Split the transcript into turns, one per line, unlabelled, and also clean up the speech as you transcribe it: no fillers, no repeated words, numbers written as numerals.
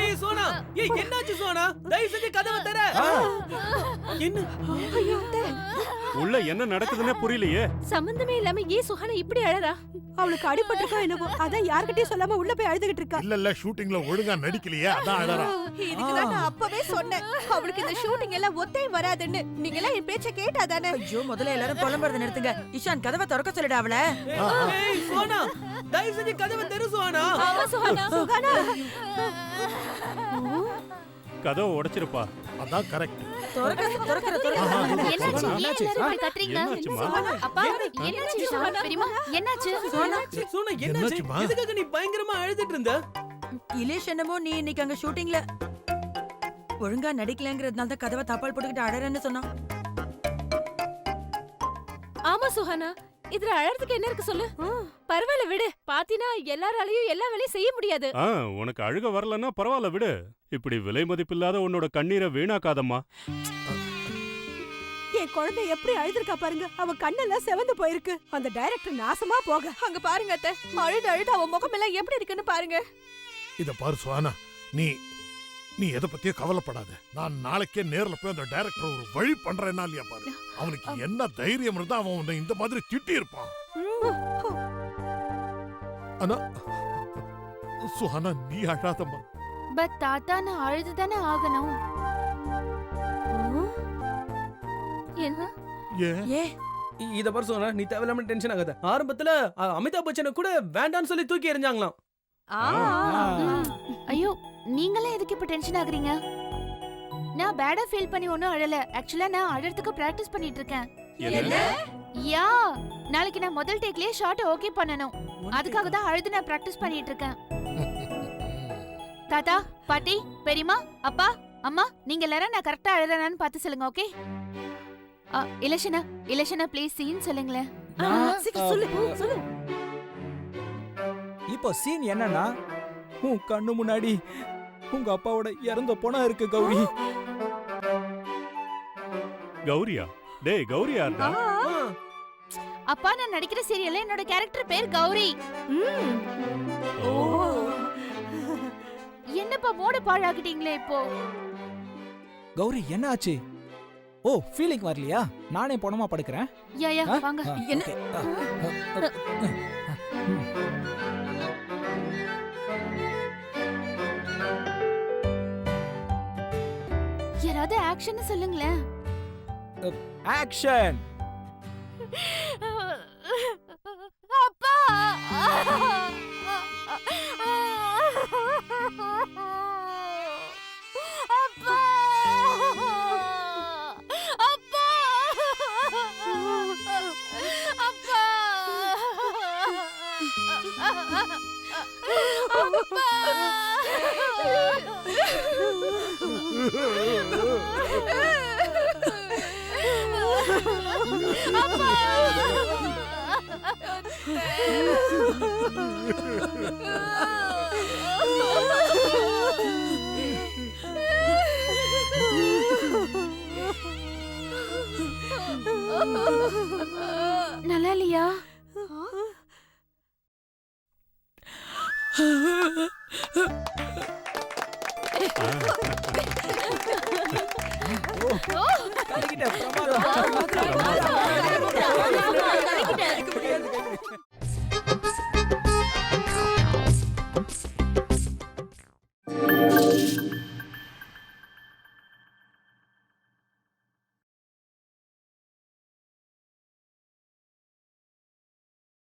ஏய் சோனா, ஏய் என்னாச்சு சோனா? தயவு செஞ்சு கதவை தர. என்ன?
ஐயோ அத்தை.
உள்ள என்ன நடக்குதுன்னே புரியலையே.
சம்பந்தமே இல்லாம ஏன் சுஹானா இப்படி அழறா? அவளுக்கு அடிபட்டிருக்கா என்னவோ, அதான் யார்கிட்டயும் சொல்லாம உள்ள போய் அழுதுகிட்டு இருக்கா.
இல்ல ஷூட்டிங்ல ஒழுங்கா நடிக்கலையே, அதான் அழறா.
இதுக்குதான் நான் அப்பவே சொன்னேன், அவளுக்கு இந்த ஷூட்டிங் எல்லாம் ஒத்தே வராதுன்னு. நீங்க எல்லாம் என் பேச்ச கேட்டாதானே?
ஐயோ, முதல்ல எல்லாரும் புலம்பறத நிறுத்துங்க. இஷான் கதவை திறக்க சொல்லிடு அவள.
ஏய் சோனா, தயவு செஞ்சு கதவை தர சோனா.
ஆமா சுஹானா. சுஹானா
கதவை உடைச்சிருப்பா.
அதான் கரெக்ட்.
என்னாச்சு? ஏன் எல்லாரும் இப்படி கத்துறீங்க?
என்னாச்சுமா?
அப்பா, என்னாச்சு சுஹானா? பெரியம்மா, என்னாச்சு?
சோனா என்னாச்சு?
என்னாச்சுமா?
எதுக்காக நீ பயங்கரமா அழுதுட்டு இருந்த?
இலேஷ் என்னமோ நீ இன்னைக்கு அங்க ஷூட்டிங்ல ஒழுங்கா நடிக்கலங்கிறதுனால தான் கதவை தாப்பால் போட்டுக்கிட்டு அழறேன்னு சொன்னான்.
ஆமா சுஹானா, இதுல அழறதுக்கு என்ன இருக்கு சொல்லு? பரவாயில்ல விடு. பாத்தினா எல்லாராலையும் எல்லா வேலையும் செய்ய முடியாது.
உனக்கு அழுக வரலன்னா பரவாயில்ல விடு. இப்படி விலை மதிப்பில்லாத உன்னோட கண்ணீரை வீணாக்காதம்மா.
என் குழந்தை எப்படி அழுதுருக்கா பாருங்க. அவ கண்ணெல்லாம் செவந்து போயிருக்கு. அந்த டைரக்டர் நாசமா போக. அங்க பாருங்க அத்தை, அழுது அழுது அவ முகம் எல்லாம் எப்படி இருக்குன்னு பாருங்க.
இத பாரு சுஹானா, நீ எதை பத்தியும் கவலைப்படாத. நான் நாளைக்கே நேர்ல போய் அந்த டைரக்டர் ஒரு வழி பண்றேன்னா இல்லையா பாரு. அவனுக்கு என்ன தைரியம் இருந்தா அவன் உன்னை இந்த மாதிரி திட்டி இருப்பான். ஆனா சுஹானா, நீ அழாதம்மா.
பட் தாத்தா, நான் அழுதுதானே ஆகணும்.
என்ன?
ஏ
இத பாரு சோனா, நீ தேவையில்லாம டென்ஷன் ஆகாத. ஆரம்பத்துல அமிதாப் பச்சனை கூட வேண்டான்னு சொல்லி தூக்கி எறிஞ்சாங்களாம்.
ஐயோ, நீங்களே எதுக்கு இப்ப டென்ஷன் ஆகுறீங்க? நான் பேடா ஃபீல் பண்ணி ஒண்ணும் அழல. ஆக்சுவலா நான் அழறதுக்கு பிராக்டிஸ் பண்ணிட்டு இருக்கேன். யா, நாளைக்கு நான் முதல் டேக்லயே ஷாட் ஓகே பண்ணனும். அதுக்காக தான் அழுது நான் பிராக்டிஸ் பண்ணிட்டு இருக்கேன். தாத்தா, பாட்டி, பெரியம்மா, அப்பா, அம்மா, நீங்க எல்லாரும் நான் கரெக்டா அழுறேனான்னு பார்த்து சொல்லுங்க. ஓகே? இலஷனா ப்ளீஸ் சீன் சொல்லுங்களேன்.
சொல்லு.
இப்போ சீன் என்னன்னா, உன் கண்ணு முன்னாடி உங்க அப்பாவோட இறந்த பொணம் இருக்கு கௌரி.
கௌரியா? டேய் கௌரி யாருடா?
அப்பா, நான் நடிக்கிற சீரியல்ல என்னோட கேரக்டர் பேர் கௌரி. என்னப்பா மூட பாழாக்கிட்டீங்களே இப்போ.
கௌரி என்ன ஆச்சு? ஓ, ஃபீலிங் வரலையா? நானே பொணமா படுக்கிறேன்.
யா வாங்க.
என்ன?
யாராவது ஆக்ஷன் சொல்லுங்களேன்.
ஆக்ஷன்.
அப்பா, அப்பா, அப்பா, நல்லா இல்லையா?
கலக்கிட்ட பிரமாதம்.